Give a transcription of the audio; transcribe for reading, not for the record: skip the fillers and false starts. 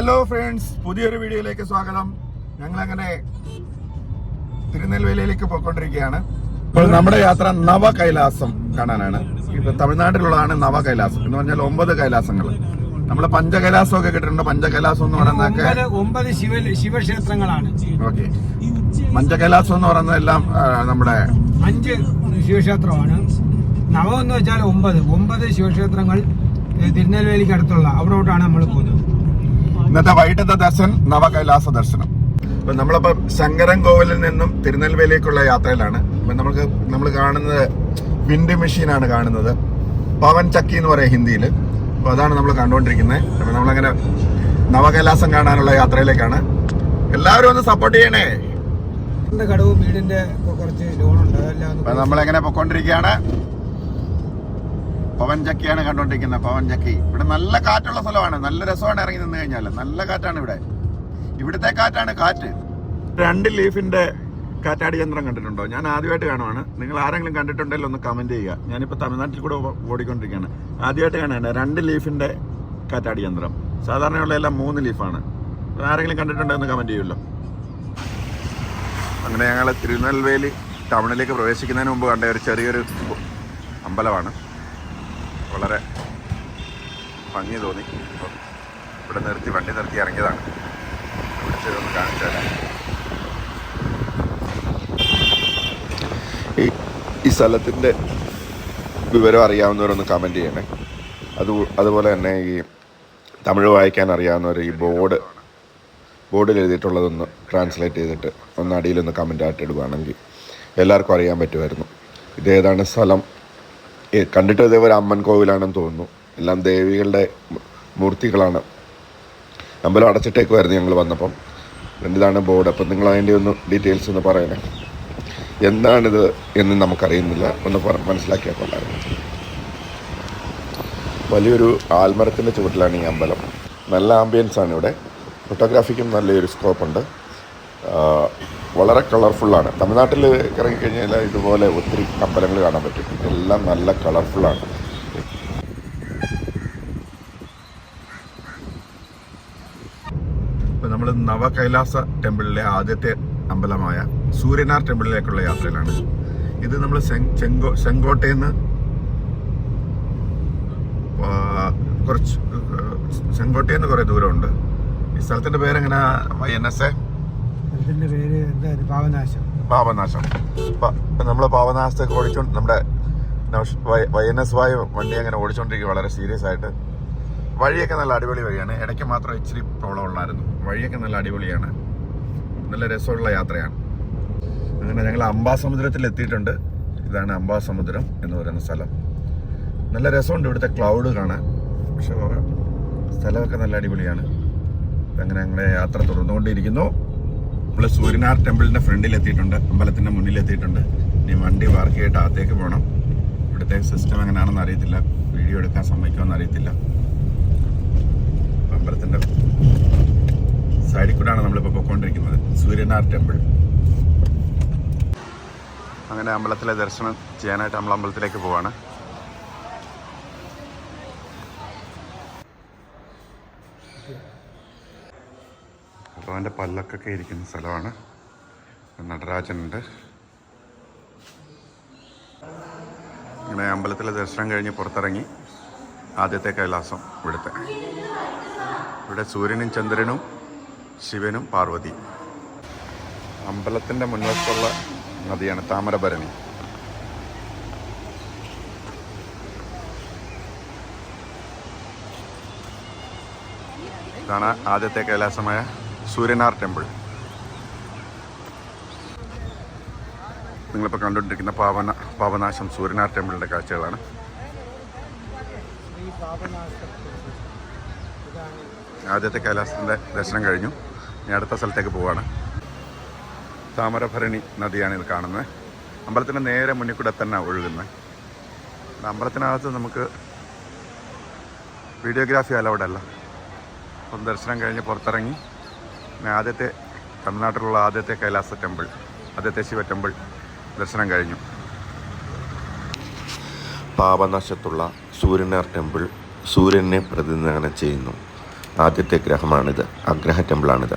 Hello friends, പുതിയൊരു വീഡിയോയിലേക്ക് സ്വാഗതം. ഞങ്ങളങ്ങനെ തിരുനെൽവേലിയിലേക്ക് പോയിക്കൊണ്ടിരിക്കുകയാണ്. ഇപ്പോൾ നമ്മുടെ യാത്ര നവ കൈലാസം കാണാനാണ്. ഇപ്പൊ തമിഴ്നാട്ടിലുള്ളതാണ് നവ കൈലാസം എന്ന് പറഞ്ഞാൽ 9 കൈലാസങ്ങൾ. നമ്മള് പഞ്ചകൈലാസം ഒക്കെ കിട്ടിയിട്ടുണ്ട്. പഞ്ചകൈലാസം എന്ന് പറയുന്നതൊക്കെ 9 ശിവക്ഷേത്രങ്ങളാണ്. ഓക്കെ, പഞ്ചകൈലാസം എന്ന് പറയുന്നതെല്ലാം നമ്മുടെ 5 ശിവക്ഷേത്രമാണ്. നവം എന്ന് വെച്ചാൽ 9 ശിവക്ഷേത്രങ്ങൾ തിരുനെൽവേലിക്ക് അടുത്തുള്ള അവിടോട്ടാണ് നമ്മൾ പോകുന്നത്. ഇന്നത്തെ വൈകിട്ടത്തെ ദർശനം നവ കൈലാസ ദർശനം. ഇപ്പൊ നമ്മളിപ്പോ ശങ്കരൻ കോവിലിൽ നിന്നും തിരുനെൽവേലിക്കുള്ള യാത്രയിലാണ്. ഇപ്പൊ നമ്മൾ കാണുന്നത് വിൻഡ് മെഷീനാണ് കാണുന്നത്. പവൻ ചക്കി എന്ന് പറയാം ഹിന്ദിയിൽ. അപ്പൊ അതാണ് നമ്മൾ കണ്ടുകൊണ്ടിരിക്കുന്നത്. അപ്പൊ നമ്മളങ്ങനെ നവകൈലാസം കാണാനുള്ള യാത്രയിലേക്കാണ്. എല്ലാവരും ഒന്ന് സപ്പോർട്ട് ചെയ്യണേ. കടവും വീടിന്റെ കുറച്ച് ലോണുണ്ട്, അതെല്ലാം നമ്മളെങ്ങനെ പൊക്കോണ്ടിരിക്കുകയാണ്. പവൻ ചക്കിയാണ് കണ്ടോണ്ടിരിക്കുന്നത്. പവൻ ചക്കി ഇവിടെ നല്ല കാറ്റുള്ള സ്ഥലമാണ്. നല്ല രസമാണ് ഇറങ്ങി നിന്ന് കഴിഞ്ഞാൽ. നല്ല കാറ്റാണ് ഇവിടെ. ഇവിടുത്തെ കാറ്റാണ് കാറ്റ്. 2 ലീഫിന്റെ കാറ്റാടി യന്ത്രം കണ്ടിട്ടുണ്ടോ? ഞാൻ ആദ്യമായിട്ട് കാണുവാണ്. നിങ്ങൾ ആരെങ്കിലും കണ്ടിട്ടുണ്ടെങ്കിൽ ഒന്ന് കമന്റ് ചെയ്യുക. ഞാനിപ്പോൾ തമിഴ്നാട്ടിൽ കൂടെ ഓടിക്കൊണ്ടിരിക്കുകയാണ്. ആദ്യമായിട്ട് കാണാണ് 2 ലീഫിന്റെ കാറ്റാടി യന്ത്രം. സാധാരണയുള്ള എല്ലാം 3 ലീഫാണ്. ആരെങ്കിലും കണ്ടിട്ടുണ്ടോ എന്ന് കമന്റ് ചെയ്യുമല്ലോ. അങ്ങനെ ഞങ്ങൾ തിരുനെൽവേലി ടൗണിലേക്ക് പ്രവേശിക്കുന്നതിന് മുമ്പ് കണ്ട ഒരു ചെറിയൊരു അമ്പലമാണ്. വളരെ ഭംഗി തോന്നി. ഇവിടെ വണ്ടി നിർത്തി ഇറങ്ങിയതാണ്. വിളിച്ചതൊന്ന് കാണിച്ചു തരാം. ഈ സ്ഥലത്തിൻ്റെ വിവരം അറിയാവുന്നവരൊന്ന് കമൻറ്റ് ചെയ്യണേ. അതുപോലെ തന്നെ ഈ തമിഴ് വായിക്കാൻ അറിയാവുന്നവർ ഈ ബോർഡിൽ എഴുതിയിട്ടുള്ളതൊന്ന് ട്രാൻസ്ലേറ്റ് ചെയ്തിട്ട് ഒന്ന് അടിയിലൊന്ന് കമൻ്റ് ആയിട്ട് ഇടുകയാണെങ്കിൽ എല്ലാവർക്കും അറിയാൻ പറ്റുമായിരുന്നു. ഇതേതാണ് സ്ഥലം. കണ്ടിട്ട് ഇതേപോലെ അമ്മൻ കോവിലാണെന്ന് തോന്നുന്നു. എല്ലാം ദേവികളുടെ മൂർത്തികളാണ്. അമ്പലം അടച്ചിട്ടേക്കുമായിരുന്നു ഞങ്ങൾ വന്നപ്പം. ഇതാണ് ബോർഡ്. അപ്പം നിങ്ങൾ അതിൻ്റെ ഒന്ന് ഡീറ്റെയിൽസ് ഒന്ന് പറയണേ. എന്താണിത് എന്ന് നമുക്കറിയുന്നില്ല. ഒന്ന് മനസ്സിലാക്കിയാൽ കൊള്ളായിരുന്നു. വലിയൊരു ആൽമരത്തിൻ്റെ ചുവട്ടിലാണ് ഈ അമ്പലം. നല്ല ആംബിയൻസാണ് ഇവിടെ. ഫോട്ടോഗ്രാഫിക്കും നല്ലൊരു സ്കോപ്പുണ്ട്. വളരെ കളർഫുള്ളാണ്. തമിഴ്നാട്ടിൽ ഇറങ്ങിക്കഴിഞ്ഞാൽ ഇതുപോലെ ഒത്തിരി അമ്പലങ്ങൾ കാണാൻ പറ്റും. എല്ലാം നല്ല കളർഫുള്ളാണ്. ഇപ്പം നമ്മൾ നവ കൈലാസ ടെമ്പിളിലെ ആദ്യത്തെ അമ്പലമായ സൂര്യനാർ ടെമ്പിളിലേക്കുള്ള യാത്രയിലാണ്. ഇത് നമ്മൾ ചെങ്കോട്ടയിൽ നിന്ന് കുറേ ദൂരമുണ്ട്. ഈ സ്ഥലത്തിൻ്റെ പേരെങ്ങനെ? YNS പേര് പാപനാശം. നമ്മൾ പാപനാശത്തേക്ക് ഓടിച്ചോണ്ട് നമ്മുടെ YNS വണ്ടി അങ്ങനെ ഓടിച്ചോണ്ടിരിക്കുക വളരെ സീരിയസ് ആയിട്ട്. വഴിയൊക്കെ നല്ല അടിപൊളി വഴിയാണ്. ഇടയ്ക്ക് മാത്രം ഇച്ചിരി പ്രോബ്ലം ഉള്ളായിരുന്നു. വഴിയൊക്കെ നല്ല അടിപൊളിയാണ്. നല്ല രസമുള്ള യാത്രയാണ്. അങ്ങനെ ഞങ്ങൾ അംബാസമുദ്രത്തിൽ എത്തിയിട്ടുണ്ട്. ഇതാണ് അംബാസമുദ്രം എന്ന് പറയുന്ന സ്ഥലം. നല്ല രസമുണ്ട് ഇവിടുത്തെ ക്ലൗഡ് കാണാൻ. പക്ഷെ സ്ഥലമൊക്കെ നല്ല അടിപൊളിയാണ്. അങ്ങനെ ഞങ്ങളുടെ യാത്ര തുടർന്നുകൊണ്ടിരിക്കുന്നു. നമ്മൾ സൂര്യനാർ ടെമ്പിളിൻ്റെ ഫ്രണ്ടിൽ എത്തിയിട്ടുണ്ട്. അമ്പലത്തിൻ്റെ മുന്നിലെത്തിയിട്ടുണ്ട്. ഇനി വണ്ടി പാർക്ക് ചെയ്തിട്ട് അകത്തേക്ക് പോകണം. ഇവിടുത്തെ സിസ്റ്റം എങ്ങനെയാണെന്ന് അറിയത്തില്ല. വീഡിയോ എടുക്കാൻ സമ്മതിക്കുമെന്ന് അറിയത്തില്ല. അമ്പലത്തിൻ്റെ സൈഡിൽ കൂടെയാണ് നമ്മളിപ്പോൾ പോയിക്കൊണ്ടിരിക്കുന്നത്. സൂര്യനാർ ടെമ്പിൾ. അങ്ങനെ അമ്പലത്തിലെ ദർശനം ചെയ്യാനായിട്ട് നമ്മൾ അമ്പലത്തിലേക്ക് പോവാണ്. ഭഗവാന്റെ പല്ലക്കൊക്കെ ഇരിക്കുന്ന സ്ഥലമാണ്. നടരാജനുണ്ട്. ഇങ്ങനെ അമ്പലത്തിലെ ദർശനം കഴിഞ്ഞ് പുറത്തിറങ്ങി ആദ്യത്തെ കൈലാസം ഇവിടെ സൂര്യനും ചന്ദ്രനും ശിവനും പാർവതി. അമ്പലത്തിൻ്റെ മുൻവശത്തുള്ള നദിയാണ് താമരഭരണി. ഇതാണ് ആദ്യത്തെ കൈലാസമായ സൂര്യനാർ ടെമ്പിൾ. നിങ്ങളിപ്പോൾ കണ്ടുകൊണ്ടിരിക്കുന്ന പാപനാശം സൂര്യനാർ ടെമ്പിളിൻ്റെ കാഴ്ചകളാണ്. ആദ്യത്തെ കൈലാസത്തിൻ്റെ ദർശനം കഴിഞ്ഞു. ഇനി അടുത്ത സ്ഥലത്തേക്ക് പോവുകയാണ്. താമരഭരണി നദിയാണ് ഇത് കാണുന്നത്. അമ്പലത്തിൻ്റെ നേരെ മുന്നിൽ കൂടെ തന്നെ ഒഴുകുന്നത്. അമ്പലത്തിനകത്ത് നമുക്ക് വീഡിയോഗ്രാഫി അലൗഡ് അല്ല. അപ്പം ദർശനം കഴിഞ്ഞ് പുറത്തിറങ്ങി തമിഴ്നാട്ടിലുള്ള ആദ്യത്തെ കൈലാസ ടെമ്പിൾ, ആദ്യത്തെ ശിവ ടെമ്പിൾ ദർശനം കഴിഞ്ഞു. പാപനാശത്തുള്ള സൂര്യനാർ ടെമ്പിൾ സൂര്യനെ പ്രതിനിധാനം ചെയ്യുന്നു. ആദ്യത്തെ ഗ്രഹമാണിത്, അഗ്രഹ ടെമ്പിളാണിത്.